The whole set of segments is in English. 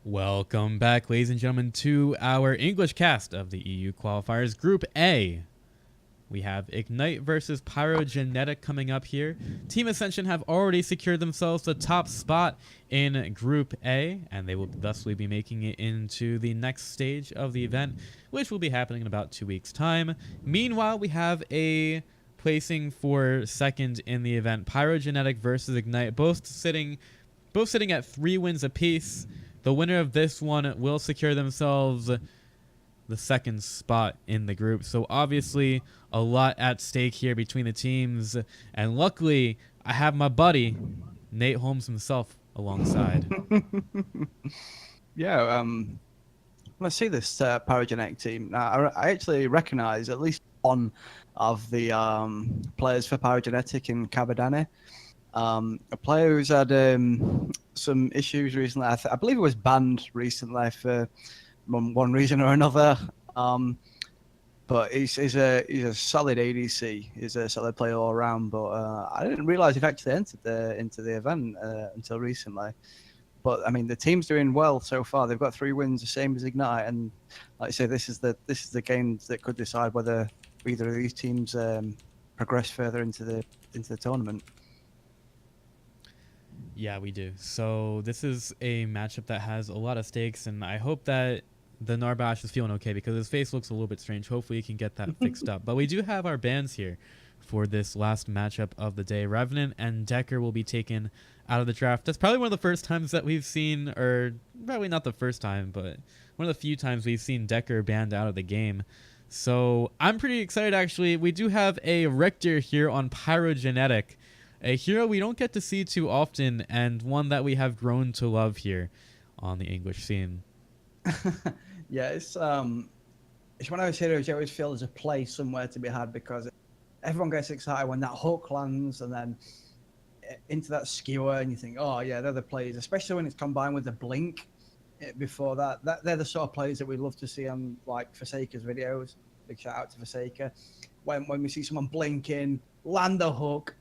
Welcome back, ladies and gentlemen, to our English cast of the EU Qualifiers. Group A. We have Ignite versus Pyrogenetic coming up here. Team Ascension have already secured themselves the top spot in Group A, and they will thusly be making it into the next stage of the event, which will be happening in about 2 weeks' time. Meanwhile, we have a placing for second in the event, Pyrogenetic versus Ignite, both sitting at 3 wins apiece. The winner of this one will secure themselves the second spot in the group. So obviously a lot at stake here between the teams. And luckily, I have my buddy, Nate Holmes himself, alongside. Yeah, when I see this Paragon team, now I actually recognise at least one of the players for Pyrogenetic in Cavadani. A player who's had some issues recently. I believe he was banned recently for one reason or another. But he's a solid ADC. He's a solid player all around. But I didn't realise he actually entered into the event until recently. But I mean, the team's doing well so far. They've got 3 wins, the same as Ignite, and like I say, this is the game that could decide whether either of these teams progress further into the tournament. Yeah, we do. So this is a matchup that has a lot of stakes, and I hope that the Narbash is feeling okay because his face looks a little bit strange. Hopefully he can get that fixed up. But we do have our bans here for this last matchup of the day. Revenant and Decker will be taken out of the draft. That's probably one of the first times that we've seen, or probably not the first time, but one of the few times we've seen Decker banned out of the game. So I'm pretty excited, actually. We do have a Richter here on Pyrogenetic, a hero we don't get to see too often, and one that we have grown to love here on the English scene. Yeah, it's one of those heroes you always feel there's a place somewhere to be had because everyone gets excited when that hook lands and then into that skewer, and you think, oh yeah, they're the players, especially when it's combined with the blink before that. They're the sort of players that we love to see on like Forsaker's videos. Big shout out to Forsaker. When we see someone blinking, land a hook.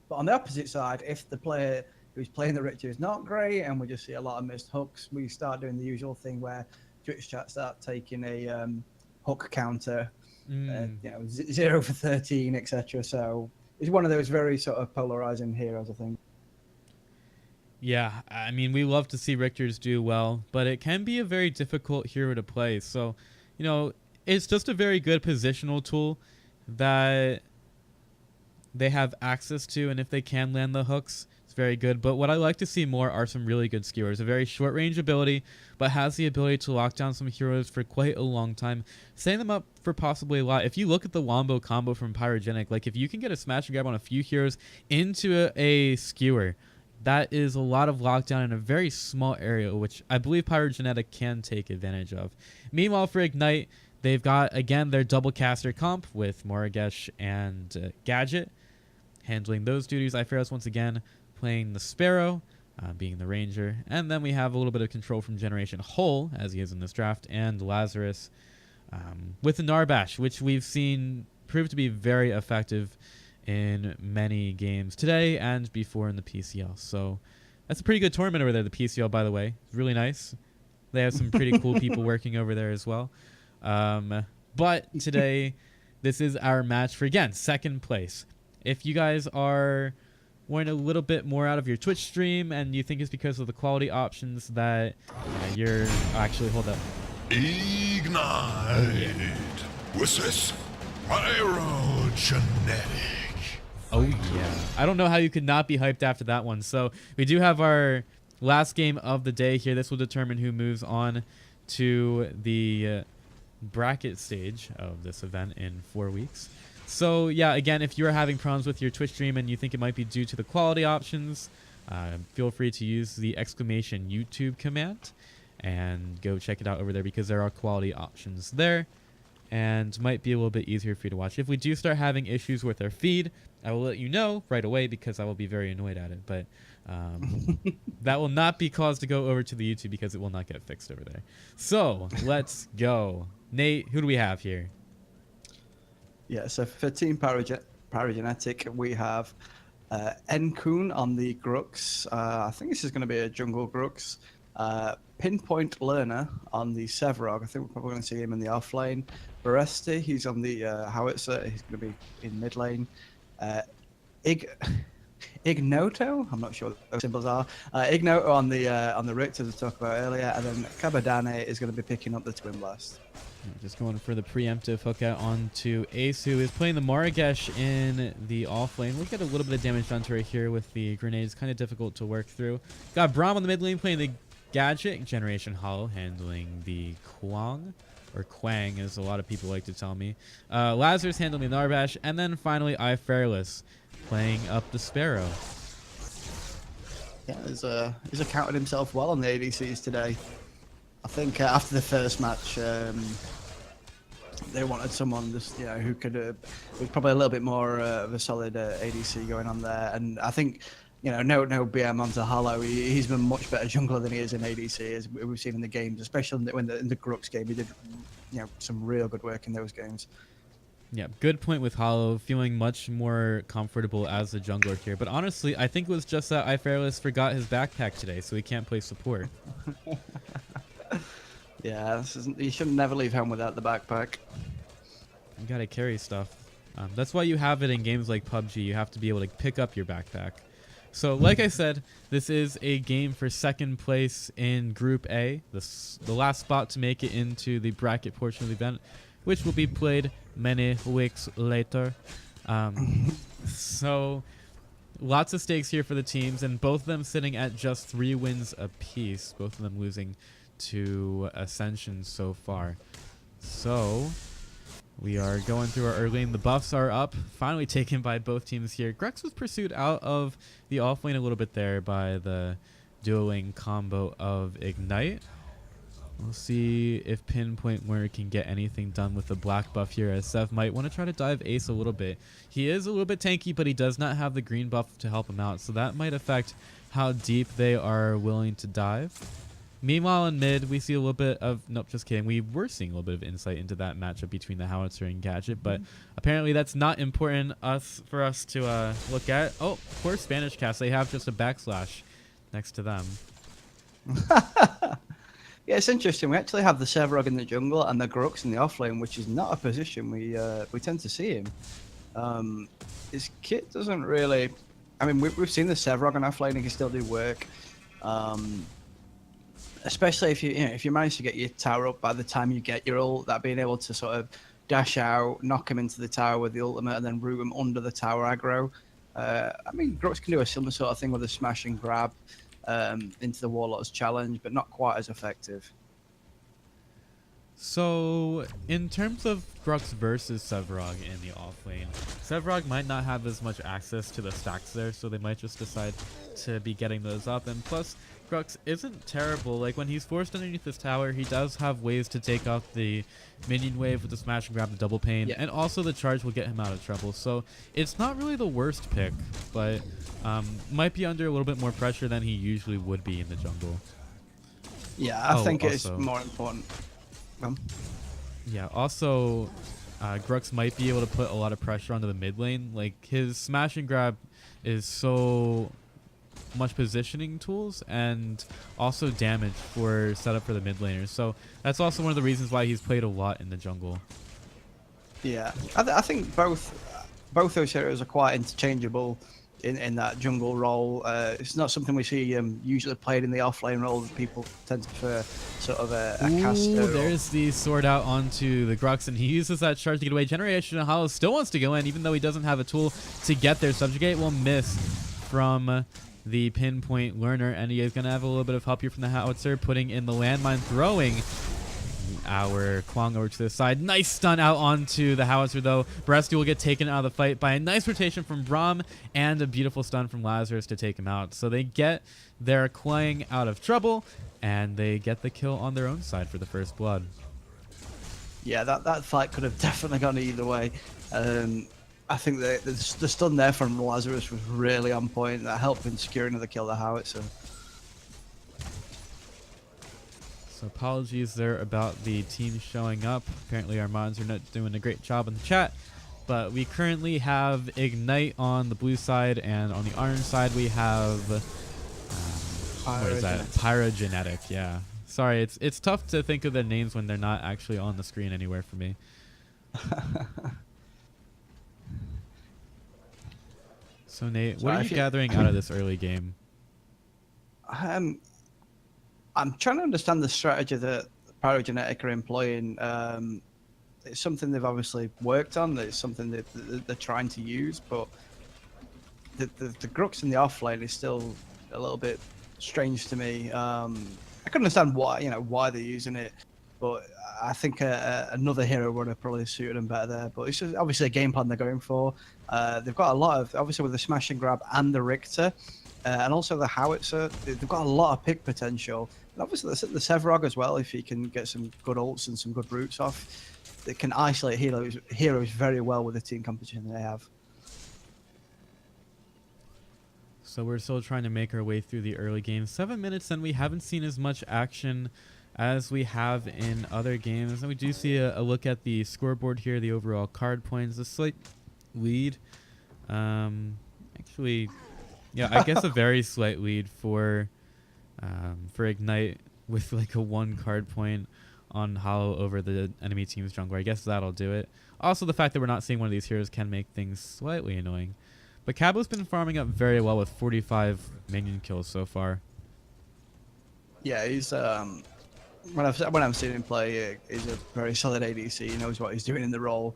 But on the opposite side, if the player who's playing the Richter is not great and we just see a lot of missed hooks, we start doing the usual thing where Twitch chat start taking a hook counter, 0 for 13, etc. So it's one of those very sort of polarizing heroes, I think. Yeah, I mean, we love to see Richters do well, but it can be a very difficult hero to play. So, it's just a very good positional tool that they have access to, and if they can land the hooks, it's very good. But what I like to see more are some really good skewers. A very short range ability, but has the ability to lock down some heroes for quite a long time, setting them up for possibly a lot. If you look at the Wombo combo from Pyrogenic, like if you can get a smash and grab on a few heroes into a skewer, that is a lot of lockdown in a very small area, which I believe Pyrogenetic can take advantage of. Meanwhile, for Ignite, they've got, again, their double caster comp with Moragesh and Gadget handling those duties. Iferos once again playing the Sparrow, being the Ranger. And then we have a little bit of control from Generation Hull, as he is in this draft, and Lazarus with the Narbash, which we've seen prove to be very effective in many games today and before in the PCL. So that's a pretty good tournament over there, the PCL, by the way. It's really nice. They have some pretty cool people working over there as well. But today, this is our match for, again, second place. If you guys are wanting a little bit more out of your Twitch stream and you think it's because of the quality options that you're... Actually, hold up. Ignite versus Pyrogenetic. Oh, yeah. I don't know how you could not be hyped after that one. So we do have our last game of the day here. This will determine who moves on to the bracket stage of this event in 4 weeks. So, yeah, again, if you're having problems with your Twitch stream and you think it might be due to the quality options, feel free to use the exclamation YouTube command and go check it out over there because there are quality options there and might be a little bit easier for you to watch. If we do start having issues with our feed, I will let you know right away because I will be very annoyed at it. But that will not be caused to go over to the YouTube because it will not get fixed over there. So, let's go. Nate, who do we have here? Yeah, so for Team Pyrogenetic, we have Enkun on the Grux. I think this is going to be a jungle Grux. Pinpoint Learner on the Sevrog. I think we're probably going to see him in the off lane. Baresti, he's on the Howitzer. He's going to be in mid lane. Ignoto, I'm not sure what those symbols are. Ignoto on the Richter, as we talked about earlier, and then Kabadane is going to be picking up the Twin Blast. Just going for the preemptive hook out onto Ace, who is playing the Maragesh in the off lane. We'll get a little bit of damage done to right here with the grenades. Kind of difficult to work through. Got Braum on the mid lane playing the Gadget. Generation Hollow handling the Kwang, or Quang as a lot of people like to tell me. Lazarus handling the Narbash. And then finally iFairless playing up the Sparrow. Yeah, he's accounted himself well on the ADCs today. I think after the first match, they wanted someone just who could was probably a little bit more of a solid ADC going on there. And I think no BM onto Hollow. He's been much better jungler than he is in ADC, as we've seen in the games, especially in the Grux game. He did some real good work in those games. Yeah, good point with Hollow, feeling much more comfortable as a jungler here. But honestly, I think it was just that iFairless forgot his backpack today, so he can't play support. Yeah, you should never leave home without the backpack. You gotta carry stuff. That's why you have it in games like PUBG. You have to be able to pick up your backpack. So, like I said, this is a game for second place in Group A, the last spot to make it into the bracket portion of the event, which will be played many weeks later. So, lots of stakes here for the teams, and both of them sitting at just 3 wins apiece. Both of them losing to Ascension so far. So we are going through our early lane. The buffs are up, finally taken by both teams here. Grux was pursued out of the off lane a little bit there by the dueling combo of Ignite. We'll see if Pinpoint Learner can get anything done with the black buff here, as Sev might want to try to dive Ace a little bit. He is a little bit tanky, but he does not have the green buff to help him out, so that might affect how deep they are willing to dive. Meanwhile, in mid, we see a little bit of... Nope, just kidding. We were seeing a little bit of insight into that matchup between the Howitzer and Gadget, but apparently that's not important for us to look at. Oh, poor Spanish cast. They have just a backslash next to them. Yeah, it's interesting. We actually have the Sevrog in the jungle and the Grux in the offlane, which is not a position we tend to see him. His kit doesn't really... I mean, we've seen the Sevrog on offlane. He can still do work. Especially if you manage to get your tower up by the time you get your ult, that being able to sort of dash out, knock him into the tower with the ultimate, and then root him under the tower aggro. I mean, Grux can do a similar sort of thing with a smash and grab into the Warlock's challenge, but not quite as effective. So, in terms of Grux versus Sevrog in the offlane, Sevrog might not have as much access to the stacks there, so they might just decide to be getting those up. And plus, Grux isn't terrible. Like, when he's forced underneath this tower, he does have ways to take out the minion wave with the smash and grab the double pane, yeah. And also the charge will get him out of trouble. So, it's not really the worst pick, but might be under a little bit more pressure than he usually would be in the jungle. Yeah, I think it's more important. Yeah, also, Grux might be able to put a lot of pressure onto the mid lane. Like, his smash and grab is so much positioning tools and also damage for setup for the mid laners. So that's also one of the reasons why he's played a lot in the jungle. Yeah, I think both those heroes are quite interchangeable in that jungle role. It's not something we see usually played in the offlane role. People tend to prefer sort of a caster. There's the sword out onto the Grux, and he uses that charge to get away. Generation Hollow still wants to go in, even though he doesn't have a tool to get there. Subjugate will miss from the Pinpoint Learner, and he is going to have a little bit of help here from the Howitzer, putting in the landmine, throwing our Kwang over to the side. Nice stun out onto the Howitzer, though. Baresti will get taken out of the fight by a nice rotation from Braum and a beautiful stun from Lazarus to take him out. So they get their Quang out of trouble, and they get the kill on their own side for the first blood. Yeah, that fight could have definitely gone either way. I think the stun there from Lazarus was really on point. That helped in securing the kill the Howitzer. So apologies there about the team showing up. Apparently our mods are not doing a great job in the chat. But we currently have Ignite on the blue side, and on the orange side we have What is that? Pyrogenetic, yeah. Sorry, it's tough to think of the names when they're not actually on the screen anywhere for me. So Nate, what are you gathering out of this early game? I'm trying to understand the strategy that Pyrogenetic are employing. It's something they've obviously worked on. It's something that they're trying to use, but the Grux in the off lane is still a little bit strange to me. I can understand why they're using it, but I think another hero would have probably suited them better there. But it's just obviously a game plan they're going for. They've got a lot of, obviously with the smash and grab and the Richter, and also the howitzer, they've got a lot of pick potential. And obviously the Sevrog as well, if he can get some good ults and some good roots off, they can isolate heroes very well with the team competition they have. So we're still trying to make our way through the early game. 7 minutes and we haven't seen as much action as we have in other games. And we do see a look at the scoreboard here, the overall card points, a slight lead. Actually, yeah, I guess a very slight lead for Ignite with like a 1 card point on Hollow over the enemy team's jungler. I guess that'll do it. Also, the fact that we're not seeing one of these heroes can make things slightly annoying. But Cabo's been farming up very well with 45 minion kills so far. Yeah, he's when I've seen him play, he's a very solid ADC. He knows what he's doing in the role.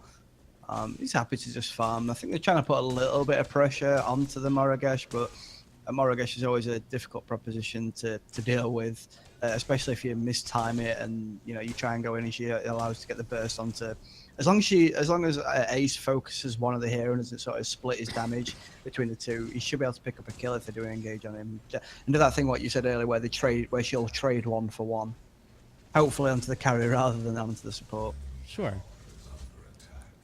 He's happy to just farm. I think they're trying to put a little bit of pressure onto the Morogesh, but Morogesh is always a difficult proposition to deal with, especially if you mistime it and you try and go in and she allows to get the burst onto. As long as Ace focuses one of the heroes and sort of split his damage between the two, he should be able to pick up a kill if they do engage on him. And do that thing what you said earlier, where she'll trade 1 for 1, hopefully onto the carry rather than onto the support. Sure.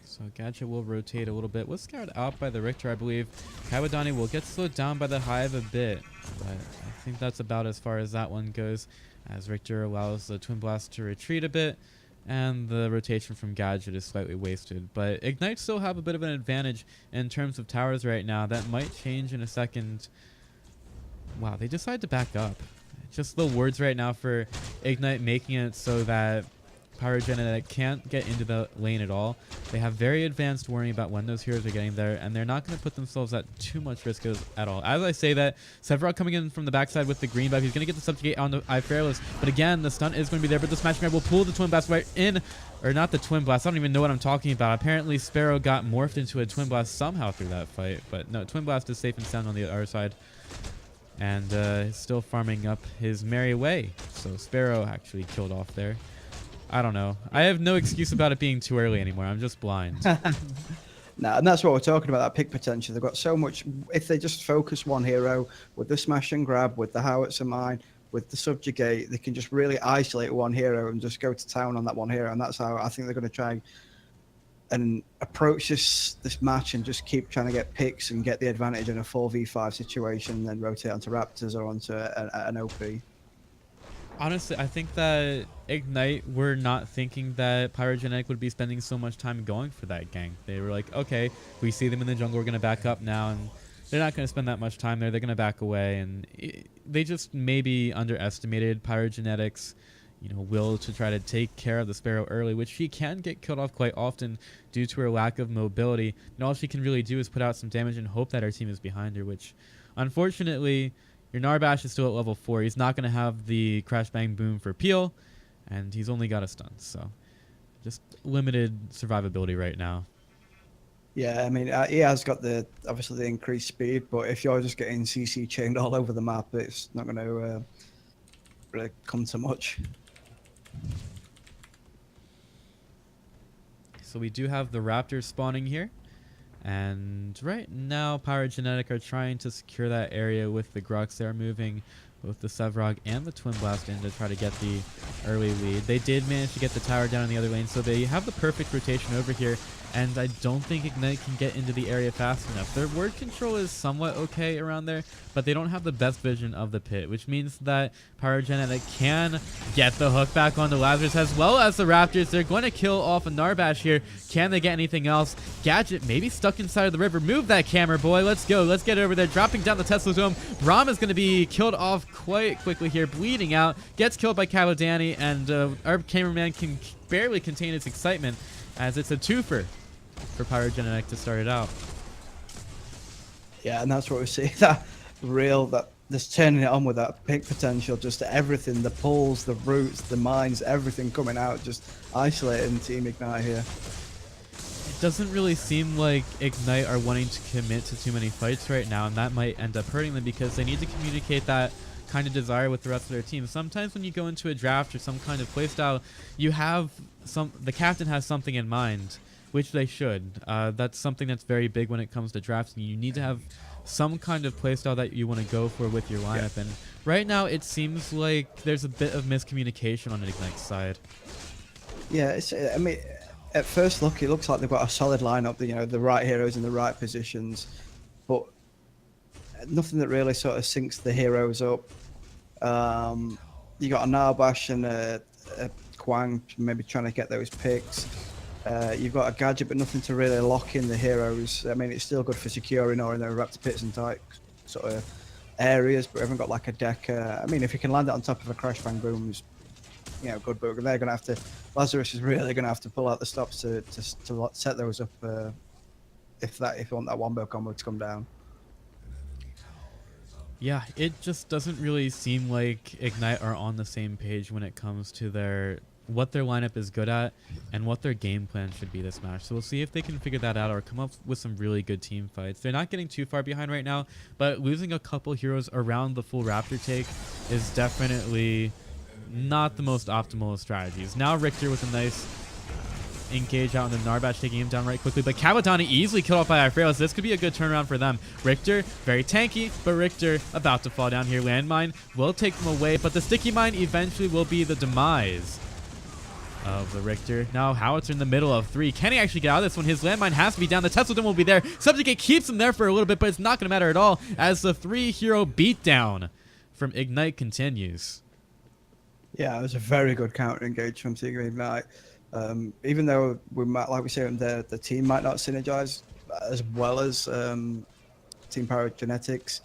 So Gadget will rotate a little bit. Was scouted out by the Richter, I believe. Kawidani will get slowed down by the Hive a bit, but I think that's about as far as that one goes, as Richter allows the Twin Blast to retreat a bit. And the rotation from Gadget is slightly wasted. But Ignite still have a bit of an advantage in terms of towers right now. That might change in a second. Wow, they decide to back up. Just the words right now for Ignite making it so that Pyrogenetic can't get into the lane at all. They have very advanced warning about when those heroes are getting there, and they're not going to put themselves at too much risk at all. As I say that, Sevrog coming in from the backside with the green buff. He's going to get the subjugate on the Fearless, but again, the stun is going to be there, but the Smash Grab will pull the Twin Blast right in, or not the Twin Blast. I don't even know what I'm talking about. Apparently, Sparrow got morphed into a Twin Blast somehow through that fight, but no, Twin Blast is safe and sound on the other side. And still farming up his merry way. So Sparrow actually killed off there. I don't know. I have no excuse about it being too early anymore. I'm just blind. No, and that's what we're talking about, that pick potential. They've got so much. If they just focus one hero with the smash and grab, with the howitzer mine, with the subjugate, they can just really isolate one hero and just go to town on that one hero. And that's how I think they're going to try and approach this match and just keep trying to get picks and get the advantage in a 4v5 situation, and then rotate onto Raptors or onto an OP. Honestly, I think that Ignite were not thinking that Pyrogenetic would be spending so much time going for that gank. They were like, okay, we see them in the jungle, we're going to back up now, and they're not going to spend that much time there. They're going to back away, and they just maybe underestimated Pyrogenetic's will to try to take care of the Sparrow early, which she can get killed off quite often due to her lack of mobility. And all she can really do is put out some damage and hope that her team is behind her, which unfortunately... Your Narbash is still at level 4. He's not going to have the Crash Bang Boom for Peel, and he's only got a stun. So just limited survivability right now. Yeah, I mean, he has got obviously the increased speed, but if you're just getting CC chained all over the map, it's not going to really come to much. So we do have the Raptors spawning here. And right now, Pyrogenetic are trying to secure that area with the Grux. They're moving both the Sevrog and the Twin Blast in to try to get the early lead. They did manage to get the tower down in the other lane, so they have the perfect rotation over here. And I don't think Ignite can get into the area fast enough. Their word control is somewhat okay around there, but they don't have the best vision of the pit, which means that Pyrogenetic can get the hook back onto Lazarus as well as the Raptors. They're going to kill off a Narbash here. Can they get anything else? Gadget maybe stuck inside of the river. Move that camera, boy. Let's go. Let's get over there. Dropping down the Tesla Dome. Braum is going to be killed off quite quickly here, bleeding out, gets killed by Cabadani, and our cameraman can barely contain his excitement as it's a twofer for Pyrogenetic to start it out. Yeah, and that's what we see. That just turning it on with that pick potential, just everything, the pulls, the roots, the mines, everything coming out, just isolating Team Ignite here. It doesn't really seem like Ignite are wanting to commit to too many fights right now, and that might end up hurting them because they need to communicate that kind of desire with the rest of their team. Sometimes when you go into a draft or some kind of playstyle, you have the captain has something in mind, which they should. That's something that's very big when it comes to drafting. You need to have some kind of playstyle that you want to go for with your lineup. Yeah. And right now it seems like there's a bit of miscommunication on Ignite's side. Yeah, I mean, at first look, it looks like they've got a solid lineup, you know, the right heroes in the right positions, but nothing that really sort of syncs the heroes up. You got a Narbash and a Quang maybe trying to get those picks. You've got a Gadget, but nothing to really lock in the heroes. I mean, it's still good for securing or in the Raptor pits and type sort of areas, but we haven't got like a deck. I mean, if you can land it on top of a Crash Bang Booms, you know, good, but they're going to have to. Lazarus is really going to have to pull out the stops to set those up if you want that Wombo combo to come down. Yeah, it just doesn't really seem like Ignite are on the same page when it comes to what their lineup is good at and what their game plan should be this match. So we'll see if they can figure that out or come up with some really good team fights. They're not getting too far behind right now, but losing a couple heroes around the full Raptor take is definitely not the most optimal of strategies. Now Richter with a nice engage out, and the Narbash taking him down right quickly, but Cabadani easily killed off by Ifrail, so this could be a good turnaround for them. Richter, very tanky, but Richter about to fall down here. Landmine will take them away, but the sticky mine eventually will be the demise of the Richter. Now Howitzer in the middle of 3. Can he actually get out of this one? His landmine has to be down. The Tesla Dome will be there. Subjugate keeps him there for a little bit, but it's not going to matter at all as the 3-hero beatdown from Ignite continues. Yeah, it was a very good counter engage from Team Ignite. Even though we might, like we say, the team might not synergize as well as Team Pyrogenetics,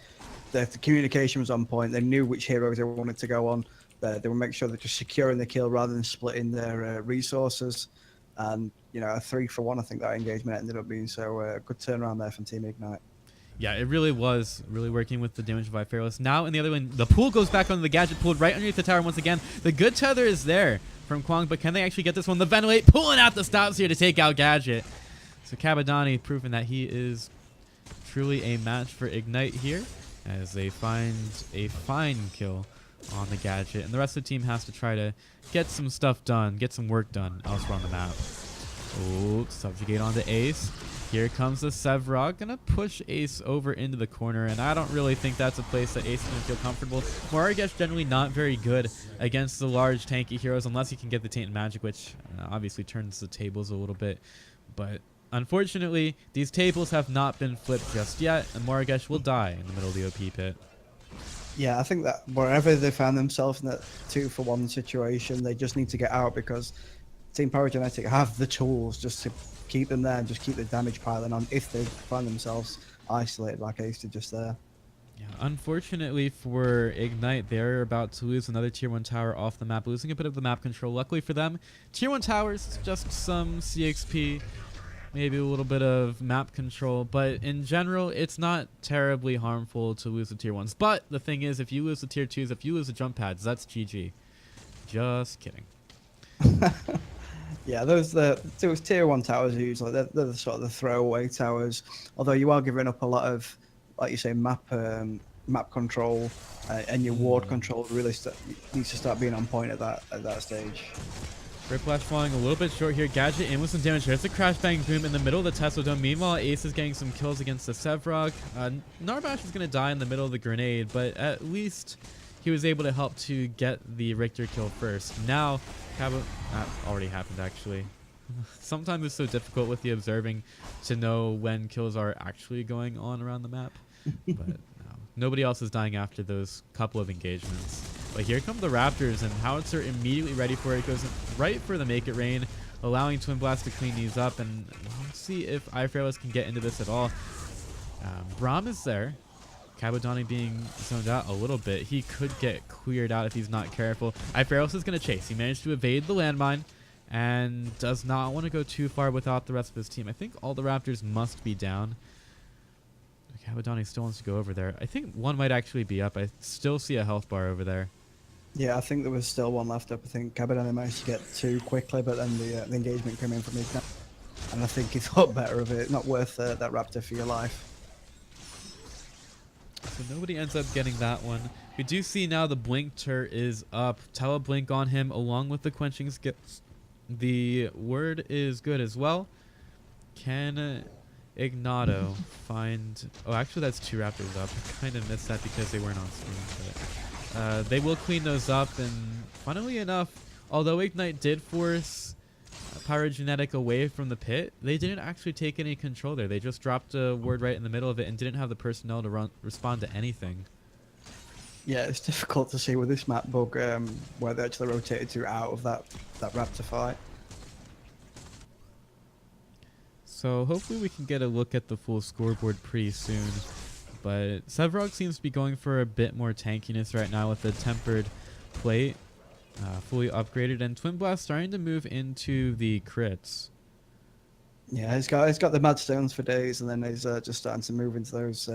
the communication was on point. They knew which heroes they wanted to go on. They would make sure they're just securing the kill rather than splitting their resources. And, you know, a 3-for-1, I think that engagement ended up being. So good turnaround there from Team Ignite. Yeah, it really was really working with the damage by Fearless. Now in the other one, the pool goes back on the Gadget, pulled right underneath the tower once again. The good tether is there from Quang, but can they actually get this one? The Ventilate pulling out the stops here to take out Gadget. So Cabadani proving that he is truly a match for Ignite here as they find a fine kill on the Gadget. And the rest of the team has to try to get some stuff done, get some work done elsewhere on the map. Oh, subjugate onto Ace. Here comes the Sevrog, gonna push Ace over into the corner, and I don't really think that's a place that Ace is gonna feel comfortable. Moraghe's generally not very good against the large tanky heroes unless he can get the Tainted Magic, which obviously turns the tables a little bit. But unfortunately, these tables have not been flipped just yet, and Moraghe will die in the middle of the OP pit. Yeah, I think that wherever they found themselves in that 2-for-1 situation, they just need to get out because Team Pyrogenetic have the tools just to keep them there and just keep the damage piling on if they find themselves isolated like Ace did just there. Yeah, unfortunately for Ignite, they're about to lose another Tier 1 tower off the map, losing a bit of the map control. Luckily for them, Tier 1 towers, just some CXP, maybe a little bit of map control, but in general, it's not terribly harmful to lose the Tier 1s. But the thing is, if you lose the Tier 2s, if you lose the jump pads, that's GG. Just kidding. Yeah, those Tier 1 towers are usually they're the sort of the throwaway towers. Although you are giving up a lot of, like you say, map control and your ward control really needs to start being on point at that stage. Riplash falling a little bit short here. Gadget in with some damage. There's a Crash Bang Boom in the middle of the Tesla Dome. Meanwhile, Ace is getting some kills against the Sevrog. Narbash is going to die in the middle of the grenade, but at least he was able to help to get the Richter kill first. Now, that already happened actually. Sometimes it's so difficult with the observing to know when kills are actually going on around the map. But no, nobody else is dying after those couple of engagements. But here come the Raptors, and Howitzer immediately ready for it. Goes right for the Make It Rain, allowing Twin Blast to clean these up. And let's see if Ifrailus can get into this at all. Braum is there. Cabadani being zoned out a little bit. He could get cleared out if he's not careful. Iferos is going to chase. He managed to evade the landmine and does not want to go too far without the rest of his team. I think all the Raptors must be down. Cabadani still wants to go over there. I think one might actually be up. I still see a health bar over there. Yeah, I think there was still one left up. I think Cabadani managed to get two quickly, but then the engagement came in from Ignite. And I think he thought better of it. Not worth that Raptor for your life. So nobody ends up getting that one. We do see now the blink turret is up. Teleblink on him along with the quenching skips. The word is good as well. Can Ignato find... Oh, actually that's 2 Raptors up. I kind of missed that because they weren't on screen. But, they will clean those up. And funnily enough, although Ignite did force Pyrogenetic away from the pit, they didn't actually take any control there. They just dropped a word right in the middle of it and didn't have the personnel to respond to anything. Yeah, it's difficult to see with this map bug where they actually rotated to out of that Raptor fight. So hopefully we can get a look at the full scoreboard pretty soon. But Sevrog seems to be going for a bit more tankiness right now with the tempered plate. Fully upgraded, and Twin Blast starting to move into the crits. Yeah, he's got the mad stones for days, and then he's just starting to move into those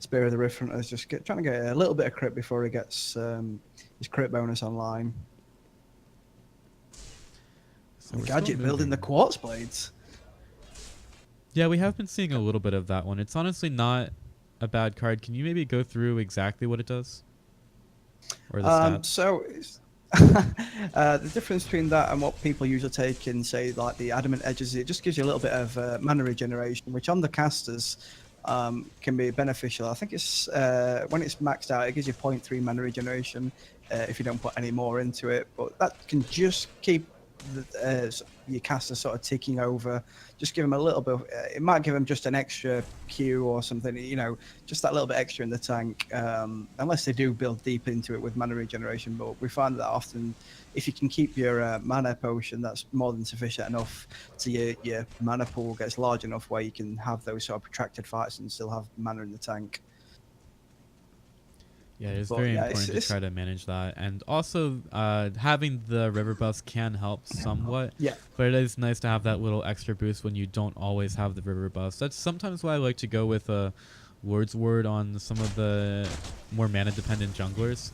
Spear of the Rift Hunters, just trying to get a little bit of crit before he gets his crit bonus online. So Gadget building the quartz blades. Yeah, we have been seeing a little bit of that one. It's honestly not a bad card. Can you maybe go through exactly what it does? Or the stats? So the difference between that and what people usually take in, say, like the adamant edges, it just gives you a little bit of mana regeneration, which on the casters can be beneficial. I think it's when it's maxed out, it gives you 0.3 mana regeneration if you don't put any more into it, but that can just keep your caster sort of ticking over. Just give them a little bit it might give them just an extra Q or something, you know, just that little bit extra in the tank, unless they do build deep into it with mana regeneration. But we find that often if you can keep your mana potion, that's more than sufficient enough to your mana pool gets large enough where you can have those sort of protracted fights and still have mana in the tank. Yeah, it's very important to try to manage that. And also, having the river buffs can help somewhat. Yeah. But it is nice to have that little extra boost when you don't always have the river buffs. That's sometimes why I like to go with a Lord's Word on some of the more mana-dependent junglers.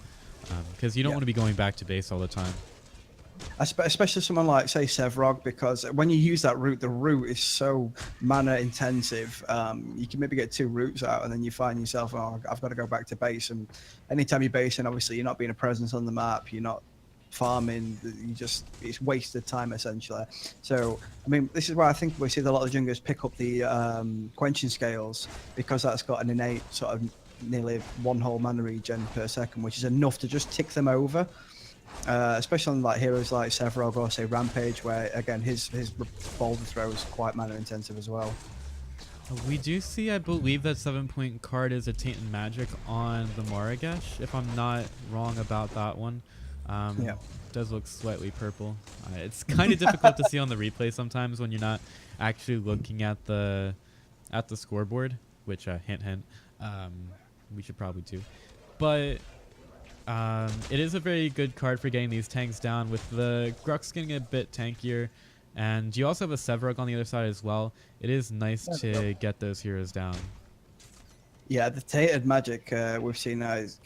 Because you don't want to be going back to base all the time. Especially someone like, say, Sevrog, because when you use that root, the root is so mana intensive. You can maybe get 2 roots out, and then you find yourself, oh, I've got to go back to base. And anytime you're basing, obviously, you're not being a presence on the map. You're not farming. It's wasted time, essentially. So, I mean, this is why I think we see a lot of junglers pick up the quenching scales, because that's got an innate sort of nearly 1 whole mana regen per second, which is enough to just tick them over. Especially on like heroes like Sevrog or say Rampage, where again his boulder throw is quite mana intensive as well. We do see, I believe, that 7-point card is a Tainted Magic on the Maragesh, if I'm not wrong about that one. Yeah. It does look slightly purple. It's kind of difficult to see on the replay sometimes when you're not actually looking at the scoreboard, which hint hint, we should probably do. But it is a very good card for getting these tanks down, with the Grux getting a bit tankier, and you also have a Sevrog on the other side as well. It is nice to get those heroes down. Yeah, the Tainted Magic we've seen now is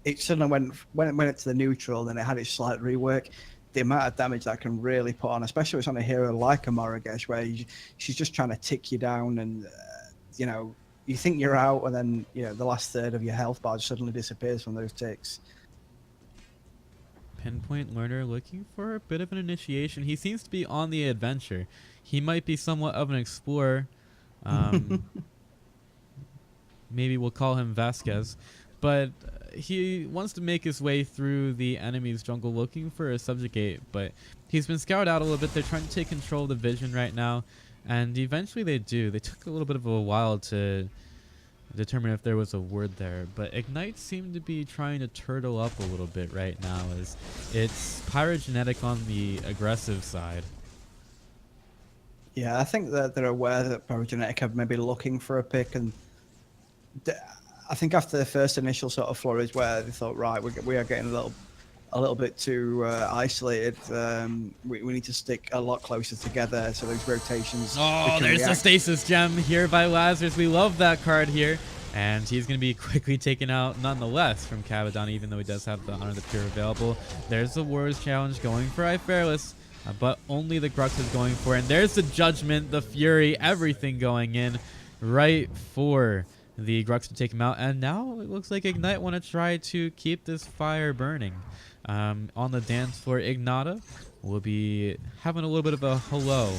it suddenly went to the neutral, then it had its slight rework. The amount of damage that can really put on, especially if it's on a hero like a Maragesh, where she's just trying to tick you down, and you know, you think you're out, and then you know the last third of your health bar suddenly disappears from those ticks. Pinpoint Learner looking for a bit of an initiation. He seems to be on the adventure. He might be somewhat of an explorer. Maybe we'll call him Vasquez. But he wants to make his way through the enemy's jungle looking for a subjugate. But he's been scouted out a little bit. They're trying to take control of the vision right now. And eventually they do. They took a little bit of a while to determine if there was a word there. But Ignite seemed to be trying to turtle up a little bit right now, as it's Pyrogenetic on the aggressive side. Yeah, I think that they're aware that Pyrogenetic are maybe looking for a pick, and I think after the first initial sort of flurries where they thought, right, we are getting a little bit too isolated. We need to stick a lot closer together so those rotations. Oh, there's a stasis gem here by Lazarus. We love that card here. And he's going to be quickly taken out nonetheless from Cabadon, even though he does have the Honor of the Pure available. There's the Warriors Challenge going for Ifairless, but only the Grux is going for it. And there's the Judgment, the Fury, everything going in right for the Grux to take him out. And now it looks like Ignite want to try to keep this fire burning. On the dance floor, Ignata will be having a little bit of a hello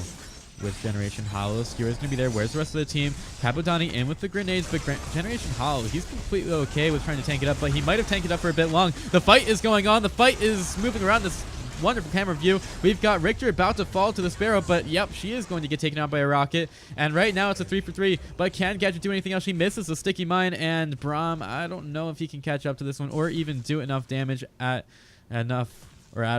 with Generation Hollow. Skewer's going to be there. Where's the rest of the team? Capodani in with the grenades, but Generation Hollow, he's completely okay with trying to tank it up, but he might have tanked it up for a bit long. The fight is going on. The fight is moving around this wonderful camera view. We've got Richter about to fall to the Sparrow, but yep, she is going to get taken out by a rocket. And right now it's a 3 for 3, but can Gadget do anything else? She misses the sticky mine, and Braum, I don't know if he can catch up to this one or even do enough damage at a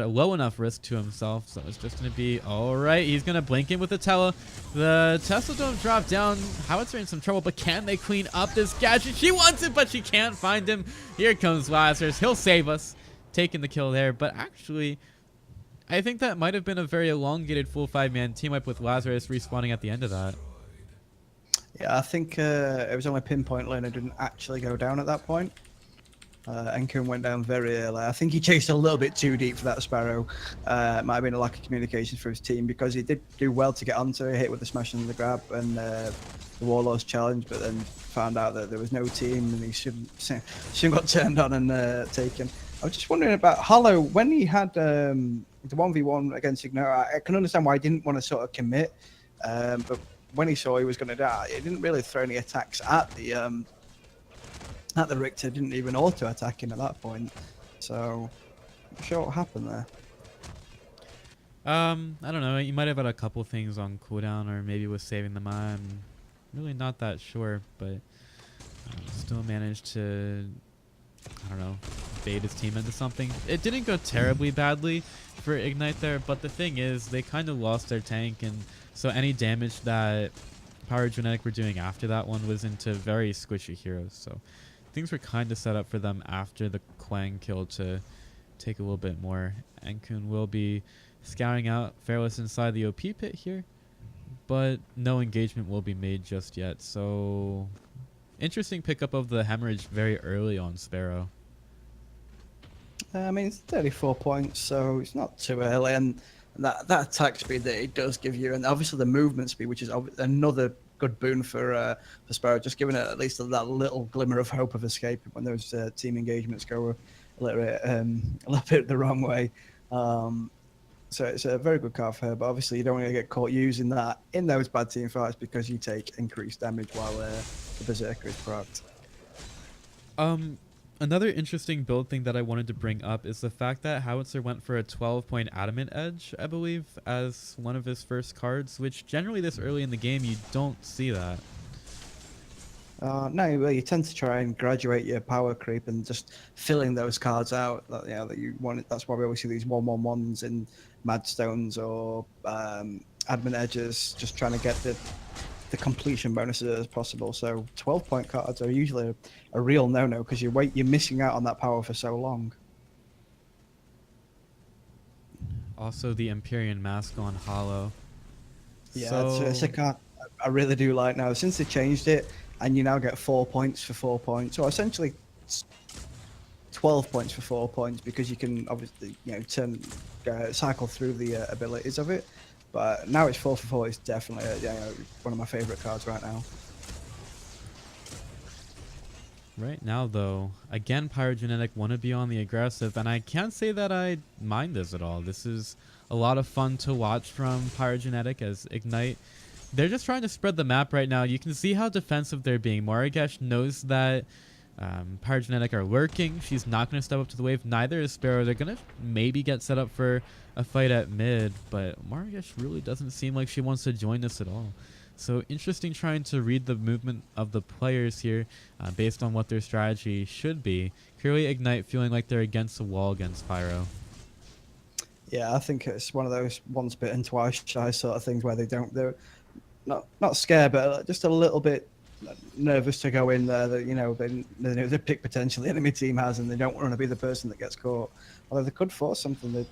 low enough risk to himself. So it's just going to be all right. He's going to blink in with the Tela. The Tesla don't drop down. Howitzer in some trouble, but can they clean up this Gadget? She wants it, but she can't find him. Here comes Lazarus. He'll save us, taking the kill there. But actually, I think that might have been a very elongated full 5-man team wipe with Lazarus respawning at the end of that. Yeah, I think it was only pinpoint lane. It didn't actually go down at that point. Enkun went down very early. I think he chased a little bit too deep for that Sparrow. It might have been a lack of communication for his team, because he did do well to get onto it, hit with the smash and the grab and the Warlord's challenge, but then found out that there was no team and he soon got turned on and taken. I was just wondering about Hollow, when he had the 1v1 against Ignite. I can understand why he didn't want to sort of commit, but when he saw he was going to die, he didn't really throw any attacks at the Richter. Didn't even auto attack him at that point. So I'm not sure what happened there. I don't know. He might have had a couple things on cooldown, or maybe was saving them. I'm really not that sure, but still managed to, I don't know, bait his team into something. It didn't go terribly badly for Ignite there, but the thing is, they kind of lost their tank, and so any damage that Pyrogenetic were doing after that one was into very squishy heroes. So things were kind of set up for them after the Quang kill to take a little bit more. Enkun will be scouting out Fairless inside the OP pit here, but no engagement will be made just yet. So interesting pickup of the hemorrhage very early on Sparrow. I mean, it's 34 points, so it's not too early, and that attack speed that it does give you, and obviously the movement speed, which is another good boon for Sparrow, just giving it at least that little glimmer of hope of escape when those team engagements go a little bit the wrong way. So it's a very good card for her, but obviously you don't want to get caught using that in those bad team fights, because you take increased damage while the Berserker is procced. Another interesting build thing that I wanted to bring up is the fact that Howitzer went for a 12-point Adamant Edge, I believe, as one of his first cards, which generally this early in the game you don't see that. No, well, you tend to try and graduate your power creep and just filling those cards out that you want. That's why we always see these 1/1/1s in Madstones or Adamant Edges, just trying to get the completion bonuses as possible. So 12-point cards are usually a real no-no, because you're missing out on that power for so long. Also, the Empyrean Mask on Hollow. Yeah, so it's a card I really do like now. Since they changed it, and you now get 4 points for 4 points, or essentially 12 points for 4 points, because you can obviously cycle through the abilities of it. But now it's 4 for 4. It's definitely one of my favorite cards right now. Right now, though, again, Pyrogenetic want to be on the aggressive, and I can't say that I mind this at all. This is a lot of fun to watch from Pyrogenetic as Ignite. They're just trying to spread the map right now. You can see how defensive they're being. Morigesh knows that Pyrogenetic are lurking. She's not going to step up to the wave. Neither is Sparrow. They're going to maybe get set up for a fight at mid, but Morigesh really doesn't seem like she wants to join this at all. So interesting trying to read the movement of the players here based on what their strategy should be. Clearly Ignite feeling like they're against the wall against Pyro. Yeah, I think it's one of those once bitten, twice shy sort of things where they're not scared, but just a little bit nervous to go in there. That they know the pick potential the enemy team has, and they don't want to be the person that gets caught. Although they could force something. They're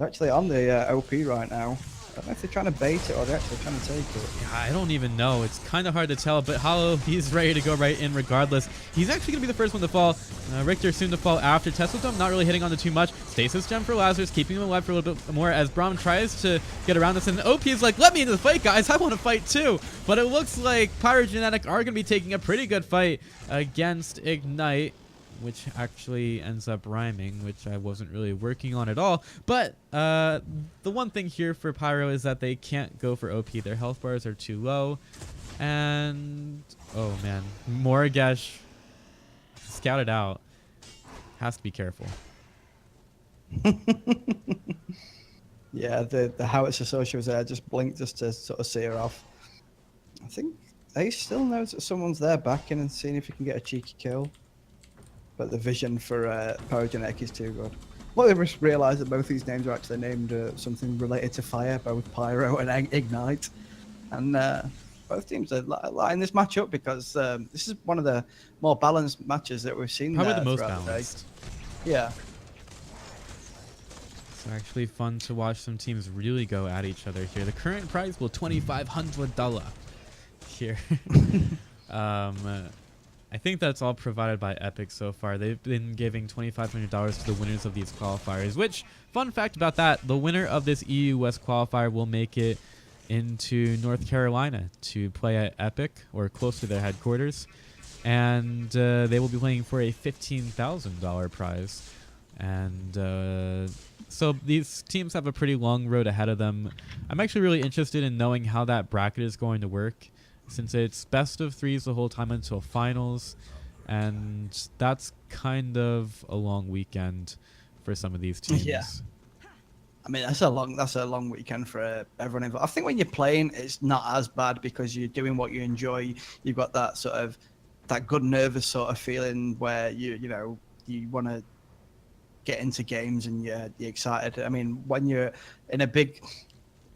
actually on the OP right now. I don't know if they're trying to bait it or they're actually trying to take it. Yeah, I don't even know. It's kind of hard to tell, but Hollow, he's ready to go right in regardless. He's actually going to be the first one to fall. Richter soon to fall after. Tesla Dome not really hitting on it too much. Stasis Gem for Lazarus, keeping him alive for a little bit more as Braum tries to get around this. And OP is like, let me into the fight, guys. I want to fight too. But it looks like Pyrogenetic are going to be taking a pretty good fight against Ignite, which actually ends up rhyming, which I wasn't really working on at all. But the one thing here for Pyro is that they can't go for OP. Their health bars are too low. And, oh man, Morgash scouted out. Has to be careful. Yeah, the howitzer associate was there, just blinked just to sort of see her off. I think Ace still knows that someone's there backing and seeing if he can get a cheeky kill. But the vision for Pyrogenetic is too good. Well, they just realised that both these names are actually named something related to fire, both Pyro and Ignite. And both teams are lining this match up because this is one of the more balanced matches that we've seen. Probably the most balanced. Yeah. It's actually fun to watch some teams really go at each other here. The current prize pool, $2,500 here. I think that's all provided by Epic so far. They've been giving $2,500 to the winners of these qualifiers, which, fun fact about that, the winner of this EU West qualifier will make it into North Carolina to play at Epic, or close to their headquarters. And they will be playing for a $15,000 prize. And so these teams have a pretty long road ahead of them. I'm actually really interested in knowing how that bracket is going to work, since it's best of threes the whole time until finals, and that's kind of a long weekend for some of these teams. Yeah. I mean, that's a long weekend for everyone involved. I think when you're playing, it's not as bad because you're doing what you enjoy. You've got that sort of that good nervous sort of feeling where you want to get into games and you're excited. I mean, when you're in a big,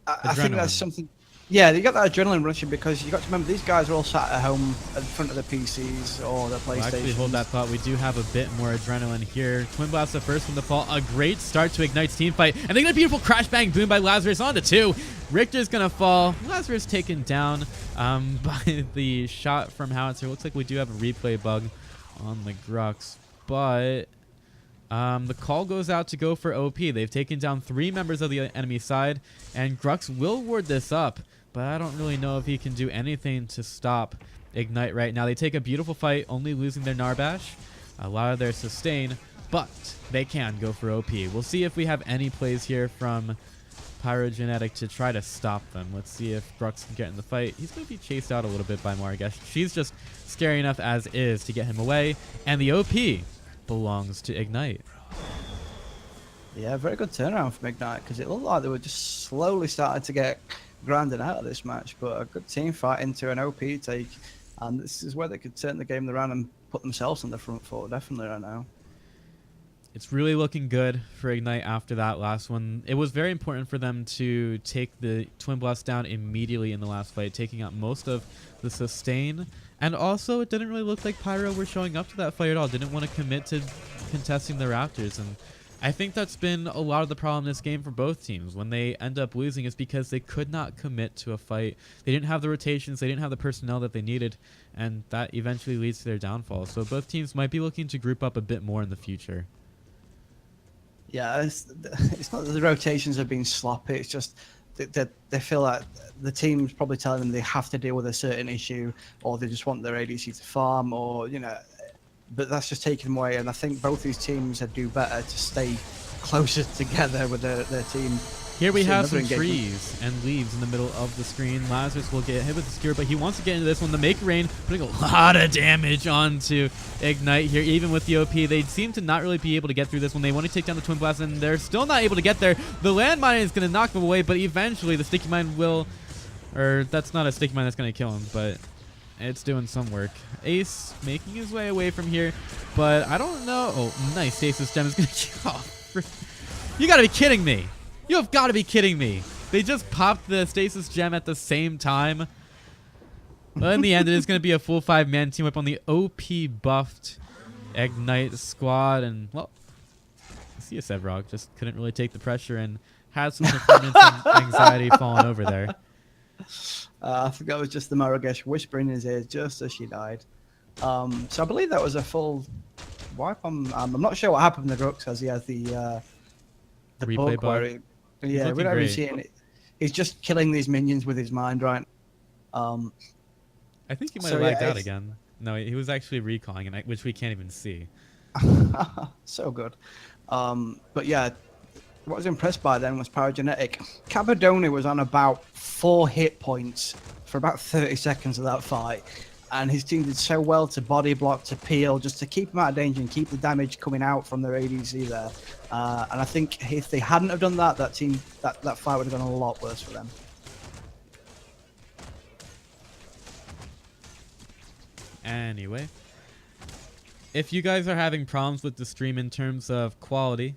I think that's something. Yeah, you got that adrenaline rushing because you got to remember these guys are all sat at home in front of the PCs or the PlayStation. Well, actually, hold that thought. We do have a bit more adrenaline here. Twin Blast, the first one to fall. A great start to Ignite's team fight. And they get a beautiful crash bang boom by Lazarus on to 2. Richter's going to fall. Lazarus taken down by the shot from Howitzer. Looks like we do have a replay bug on the Grux. But the call goes out to go for OP. They've taken down 3 members of the enemy side. And Grux will ward this up. But I don't really know if he can do anything to stop Ignite right now. They take a beautiful fight, only losing their Narbash, a lot of their sustain, but they can go for OP. We'll see if we have any plays here from Pyrogenetic to try to stop them. Let's see if Grux can get in the fight. He's going to be chased out a little bit by Margash. She's just scary enough as is to get him away, and the OP belongs to Ignite. Yeah, very good turnaround from Ignite because it looked like they were just slowly starting to get grounded out of this match, but a good team fight into an OP take, and this is where they could turn the game around and put themselves on the front foot definitely right now. It's really looking good for Ignite after that last one. It was very important for them to take the Twin Blast down immediately in the last fight, taking out most of the sustain, and also it didn't really look like Pyro were showing up to that fight at all. Didn't want to commit to contesting the Raptors, and I think that's been a lot of the problem in this game for both teams. When they end up losing, it's because they could not commit to a fight. They didn't have the rotations, they didn't have the personnel that they needed, and that eventually leads to their downfall. So both teams might be looking to group up a bit more in the future. Yeah, it's not that the rotations have been sloppy, it's just that they feel like the team's probably telling them they have to deal with a certain issue, or they just want their ADC to farm, or, but that's just taken them away, and I think both these teams would do better to stay closer together with their team. Here we have some trees and leaves in the middle of the screen. Lazarus will get hit with the skewer, but he wants to get into this one. The Make Rain putting a lot of damage onto Ignite here, even with the OP. They seem to not really be able to get through this one. They want to take down the Twin Blast, and they're still not able to get there. The Landmine is going to knock them away, but eventually the Sticky Mine will... Or that's not a Sticky Mine that's going to kill him, but it's doing some work. Ace making his way away from here, but I don't know... Oh, nice. Stasis Gem is going to kill off. You got to be kidding me. You have got to be kidding me. They just popped the Stasis Gem at the same time. Well, in the end, it is going to be a full 5-man team up on the OP buffed Ignite squad. And, well, I see a Sevrog just couldn't really take the pressure and had some performance anxiety falling over there. I think that was just the Maragesh whispering in his ear just as she died. So I believe that was a full wipe. I'm not sure what happened in the Grux as he has the replay bug. Where yeah, we're not really seeing it. He's just killing these minions with his mind, right? I think he might have lagged out again. No, he was actually recalling it, which we can't even see. So good. But yeah, what I was impressed by then was Pyrogenetic. Cabadoni was on about 4 hit points for about 30 seconds of that fight. And his team did so well to body block, to peel, just to keep him out of danger and keep the damage coming out from their ADC there. And I think if they hadn't have done that, that fight would have gone a lot worse for them. Anyway, if you guys are having problems with the stream in terms of quality,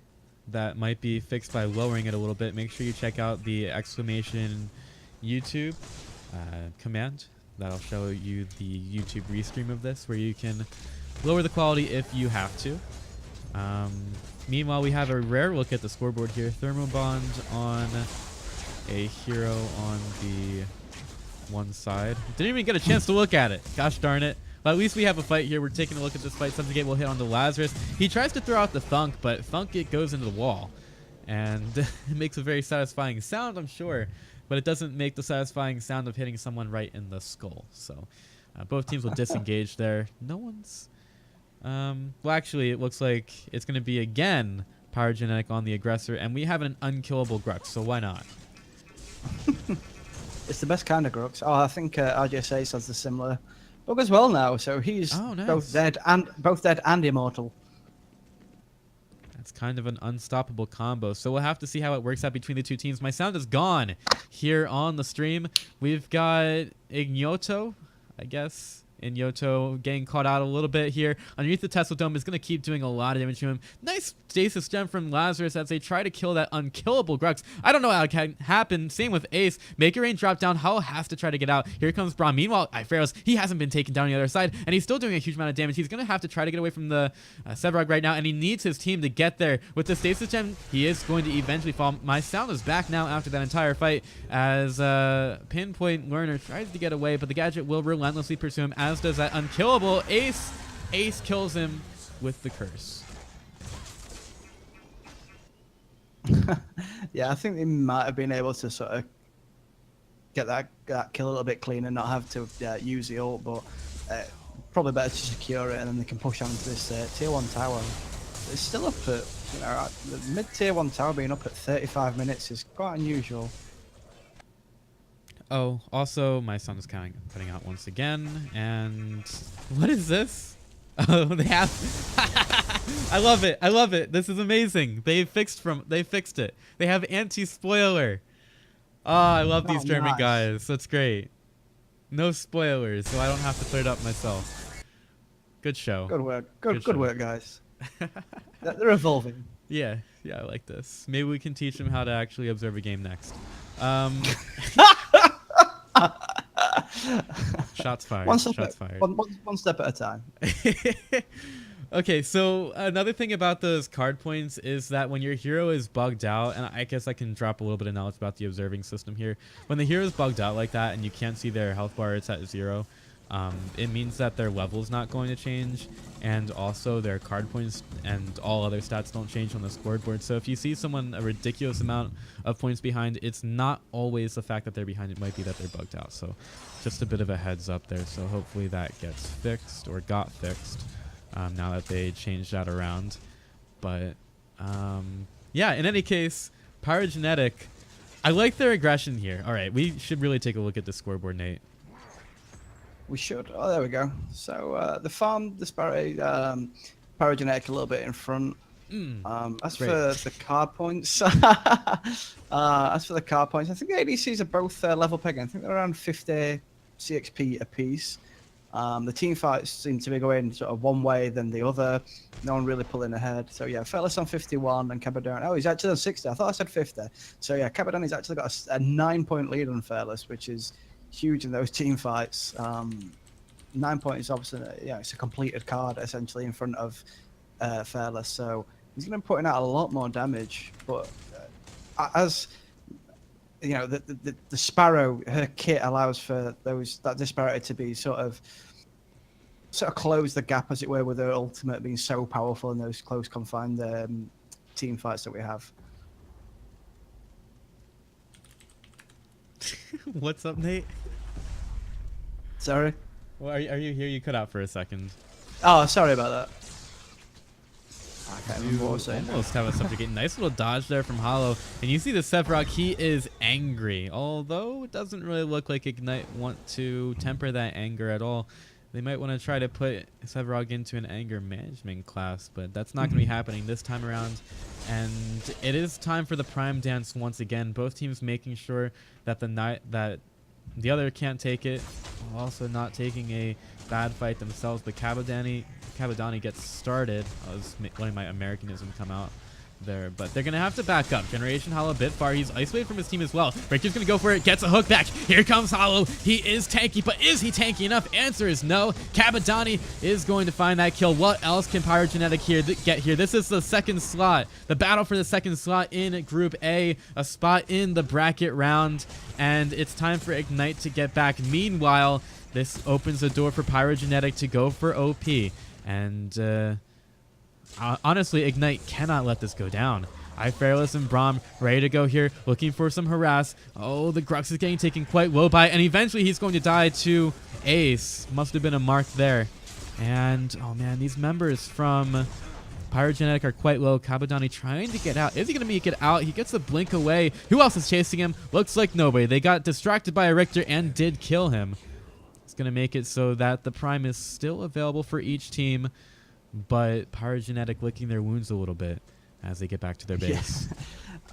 that might be fixed by lowering it a little bit. Make sure you check out the exclamation YouTube command. That'll show you the YouTube restream of this, where you can lower the quality if you have to. Meanwhile, we have a rare look at the scoreboard here. Thermobond on a hero on the one side. Didn't even get a chance to look at it. Gosh darn it. But at least we have a fight here. We're taking a look at this fight. Subjugate will hit onto Lazarus. He tries to throw out the Thunk, but Thunk it goes into the wall. And it makes a very satisfying sound, I'm sure. But it doesn't make the satisfying sound of hitting someone right in the skull. So both teams will disengage there. No one's... well, actually, it looks like it's going to be, again, Pyrogenetic on the aggressor. And we have an unkillable Grux, so why not? It's the best kind of Grux. Oh, I think RJS Ace has the similar bug as well now. So he's both dead and immortal. It's kind of an unstoppable combo. So we'll have to see how it works out between the two teams. My sound is gone here on the stream. We've got Ignoto, I guess. Ignoto getting caught out a little bit here. Underneath the Tesla Dome is going to keep doing a lot of damage to him. Nice stasis gem from Lazarus as they try to kill that unkillable Grux. I don't know how it can happen. Same with Ace. Maker Rain drop down. Hull has to try to get out. Here comes Braum. Meanwhile, Iferos, he hasn't been taken down on the other side, and he's still doing a huge amount of damage. He's going to have to try to get away from the Sevrog right now, and he needs his team to get there. With the stasis gem, he is going to eventually fall. My sound is back now after that entire fight as Pinpoint Learner tries to get away, but the gadget will relentlessly pursue him, as does that unkillable Ace. Ace kills him with the curse. Yeah, I think they might have been able to sort of get that kill a little bit clean and not have to use the ult, but probably better to secure it, and then they can push on to this tier 1 tower. It's still up at, you know, the mid tier 1 tower being up at 35 minutes is quite unusual. Oh, also, my son is cutting out once again, and what is this? Oh, they have... I love it. I love it. This is amazing. They fixed it. They have anti-spoiler. Oh, I love these German guys. That's great. No spoilers, so I don't have to clear it up myself. Good show. Good work. Good work, guys. They're evolving. Yeah, I like this. Maybe we can teach them how to actually observe a game next. Shots fired. One step at a time. Okay, so another thing about those card points is that when your hero is bugged out, and I guess I can drop a little bit of knowledge about the observing system here. When the hero is bugged out like that and you can't see their health bar, it's at 0, it means that their level is not going to change, and also their card points and all other stats don't change on the scoreboard. So if you see someone a ridiculous amount of points behind, it's not always the fact that they're behind. It might be that they're bugged out. So just a bit of a heads up there. So hopefully that gets fixed, or got fixed, now that they changed that around. But yeah, in any case, Pyrogenetic, I like their aggression here. All right, we should really take a look at the scoreboard, Nate. We should. Oh, there we go. So the farm disparity, Pyrogenetic a little bit in front. As for the card points, I think the ADCs are both level pegging. I think they're around 50 CXP apiece. The team fights seem to be going sort of one way than the other. No one really pulling ahead. So yeah, Fearless on 51 and Cabadon. Oh, he's actually on 60. I thought I said 50. So yeah, Cabadon has actually got a 9-point lead on Fearless, which is huge in those team fights. 9 points, obviously, it's a completed card essentially in front of Fearless, so he's going to be putting out a lot more damage. But as you know, the Sparrow, her kit allows for that disparity to be sort of close the gap, as it were, with her ultimate being so powerful in those close confined team fights that we have. What's up, Nate? Sorry. Well, are you here? You cut out for a second. Oh, sorry about that. I can't remember what I was You saying. almost have a subjugate. Nice little dodge there from Hollow. And you see the Sevarog, he is angry. Although it doesn't really look like Ignite want to temper that anger at all. They might want to try to put Sevarog into an anger management class, but that's not going to be happening this time around. And it is time for the Prime Dance once again. Both teams making sure that the other can't take it, while also not taking a bad fight themselves. But Cabadani gets started. I was letting my Americanism come out there, but they're gonna have to back up. Generation Hollow a bit far. He's isolated from his team as well. Richter's gonna go for it, gets a hook back. Here comes Hollow. He is tanky, but is he tanky enough? Answer is no. Cabadani is going to find that kill. What else can Pyrogenetic get here? This is the second slot, the battle for the second slot in Group A, a spot in the bracket round, and it's time for Ignite to get back. Meanwhile, this opens the door for Pyrogenetic to go for OP, and honestly, Ignite cannot let this go down. Fearless and Braum ready to go here, looking for some harass. Oh, the Grux is getting taken quite low by, and eventually he's going to die to Ace. Must have been a mark there. And, oh man, these members from Pyrogenetic are quite low. Cabadani trying to get out. Is he going to make it out? He gets the blink away. Who else is chasing him? Looks like nobody. They got distracted by a Richter and did kill him. It's going to make it so that the Prime is still available for each team, but Pyrogenetic licking their wounds a little bit as they get back to their base. Yeah.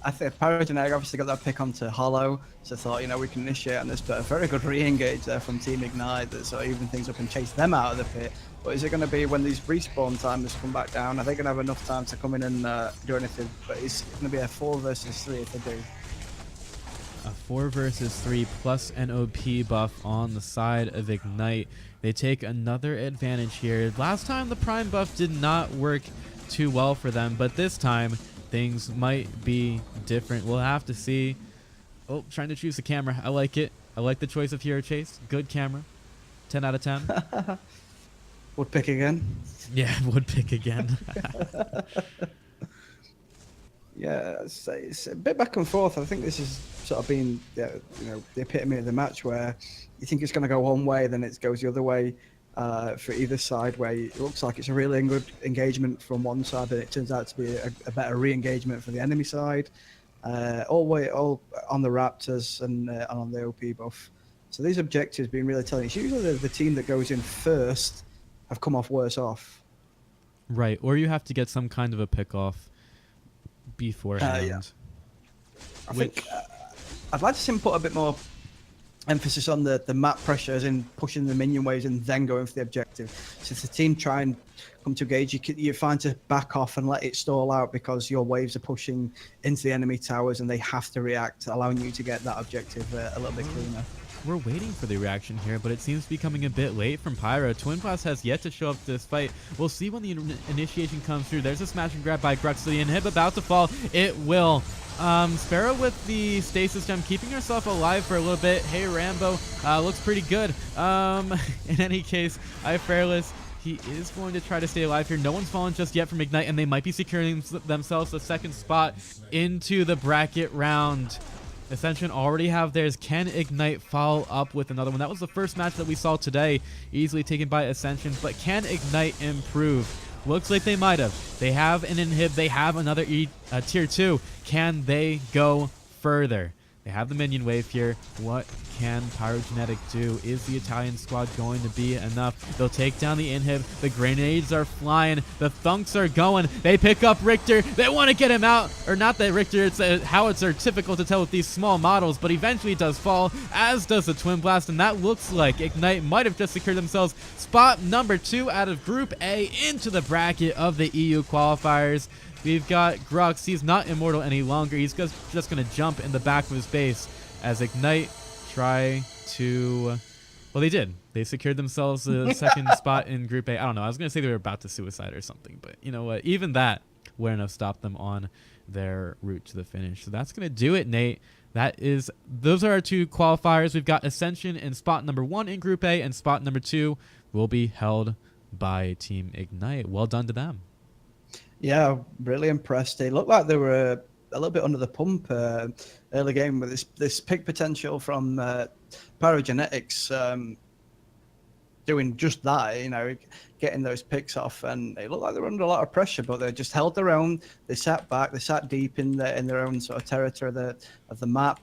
I think Pyrogenetic obviously got that pick onto Hollow, so thought, we can initiate on this, but a very good re-engage there from Team Ignite that sort of even things up and chase them out of the pit. But is it going to be when these respawn timers come back down? Are they going to have enough time to come in and do anything? But it's going to be a 4 versus 3 if they do. A 4 versus 3 plus an OP buff on the side of Ignite. They take another advantage here. Last time the Prime buff did not work too well for them, but this time things might be different. We'll have to see. Oh, trying to choose the camera. I like it. I like the choice of hero chase. Good camera. 10 out of 10. Would pick again. Yeah, would pick again. Yeah, it's a bit back and forth. I think this is sort of been the epitome of the match where you think it's going to go one way, then it goes the other way for either side, where it looks like it's a really good engagement from one side, but it turns out to be a better re-engagement for the enemy side. All on the Raptors and on the OP buff. So these objectives being really telling. It's usually the team that goes in first have come off worse off. Right, or you have to get some kind of a pick-off beforehand. Yeah. I think I'd like to see him put a bit more emphasis on the map pressures in pushing the minion waves and then going for the objective. So if the team try and come to engage, you're fine to back off and let it stall out because your waves are pushing into the enemy towers and they have to react, allowing you to get that objective a little bit cleaner. We're waiting for the reaction here, but it seems to be coming a bit late from Pyro. Twin Blast has yet to show up to this fight. We'll see when the initiation comes through. There's a smash and grab by Grux. The inhib about to fall. It will. Sparrow with the stasis gem, keeping herself alive for a little bit. Hey, Rambo, looks pretty good. In any case, Fearless, he is going to try to stay alive here. No one's fallen just yet from Ignite, and they might be securing themselves a second spot into the bracket round. Ascension already have theirs. Can Ignite follow up with another one? That was the first match that we saw today, easily taken by Ascension, but can Ignite improve? Looks like they might have. They have an inhib. They have another tier 2. Can they go further? They have the minion wave here. What can Pyrogenetic do? Is the Italian squad going to be enough? They'll take down the inhib. The grenades are flying. The thunks are going. They pick up Richter. They want to get him out. Or not that Richter. It's a howitzer. Typical to tell with these small models. But eventually it does fall, as does the Twin Blast. And that looks like Ignite might have just secured themselves spot number 2 out of Group A into the bracket of the EU qualifiers. We've got Grux. He's not immortal any longer. He's just going to jump in the back of his base as Ignite try to... Well, they did. They secured themselves the second spot in Group A. I don't know. I was going to say they were about to suicide or something, but you know what? Even that wouldn't have stopped them on their route to the finish. So that's going to do it, Nate. Those are our 2 qualifiers. We've got Ascension in spot number 1 in Group A, and spot number 2 will be held by Team Ignite. Well done to them. Yeah, really impressed. They looked like they were a little bit under the pump early game with this pick potential from Pyrogenetics doing just that, you know, getting those picks off, and it looked like they were under a lot of pressure, but they just held their own. They sat back, they sat deep in their own sort of territory of the map,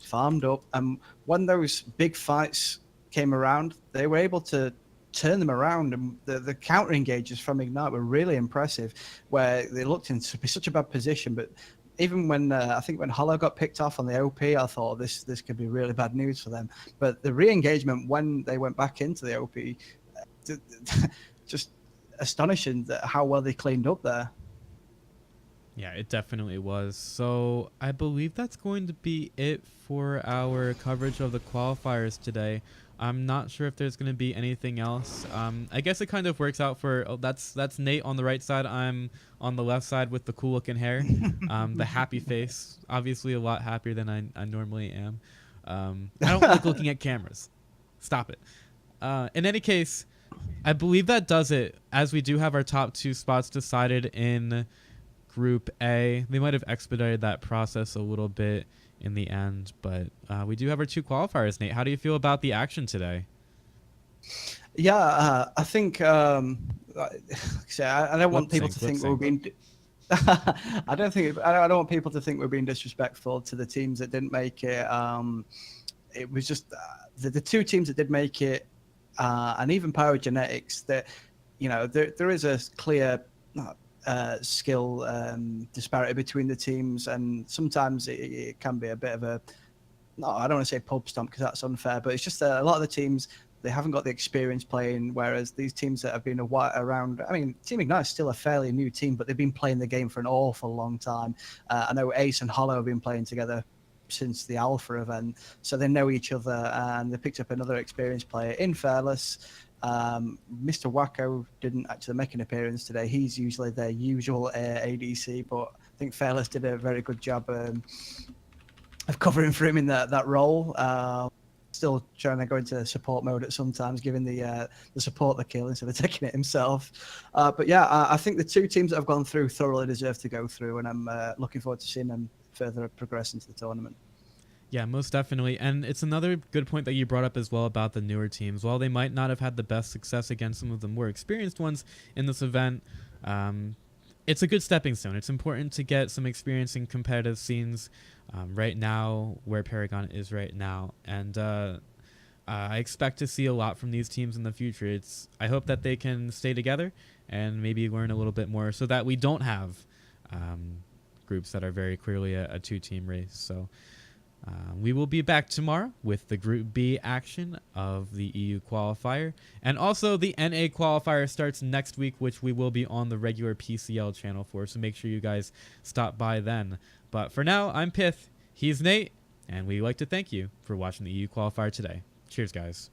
farmed up, and when those big fights came around, they were able to turn them around, and the counter engages from Ignite were really impressive, where they looked in such a bad position, but even when I think when Hollow got picked off on the OP, I thought this could be really bad news for them. But the re-engagement when they went back into the OP, just astonishing how well they cleaned up there. Yeah, it definitely was. So I believe that's going to be it for our coverage of the qualifiers today. I'm not sure if there's going to be anything else. I guess it kind of works out for that's Nate on the right side. I'm on the left side with the cool looking hair, the happy face. Obviously, a lot happier than I normally am. I don't like looking at cameras. Stop it. In any case, I believe that does it. As we do have our top 2 spots decided in Group A. They might have expedited that process a little bit in the end, but we do have our 2 qualifiers. Nate, how do you feel about the action today? Yeah, I think I don't want people to think we're being I don't want people to think we're being disrespectful to the teams that didn't make it. It was just the 2 teams that did make it, and even Pyrogenetics, that, you know, there is a clear skill disparity between the teams, and sometimes it can be a bit of a, no, I don't want to say pub stomp because that's unfair, but it's just a lot of the teams, they haven't got the experience playing, whereas these teams that have been around, I mean, Team Ignite is still a fairly new team, but they've been playing the game for an awful long time. I know Ace and Hollow have been playing together since the Alpha event, so they know each other, and they picked up another experienced player in Fairless. Mr. Wacko didn't actually make an appearance today. He's usually their usual ADC, but I think Fairless did a very good job of covering for him in that role. Still trying to go into support mode at sometimes, giving the support the kill instead of taking it himself. But yeah, I think the 2 teams that have gone through thoroughly deserve to go through, and I'm looking forward to seeing them further progress into the tournament. Yeah, most definitely. And it's another good point that you brought up as well about the newer teams. While they might not have had the best success against some of the more experienced ones in this event, it's a good stepping stone. It's important to get some experience in competitive scenes right now, where Paragon is right now. And I expect to see a lot from these teams in the future. I hope that they can stay together and maybe learn a little bit more, so that we don't have groups that are very clearly a 2-team race. So we will be back tomorrow with the Group B action of the EU Qualifier. And also the NA Qualifier starts next week, which we will be on the regular PCL channel for. So make sure you guys stop by then. But for now, I'm Pith, he's Nate, and we'd like to thank you for watching the EU Qualifier today. Cheers, guys.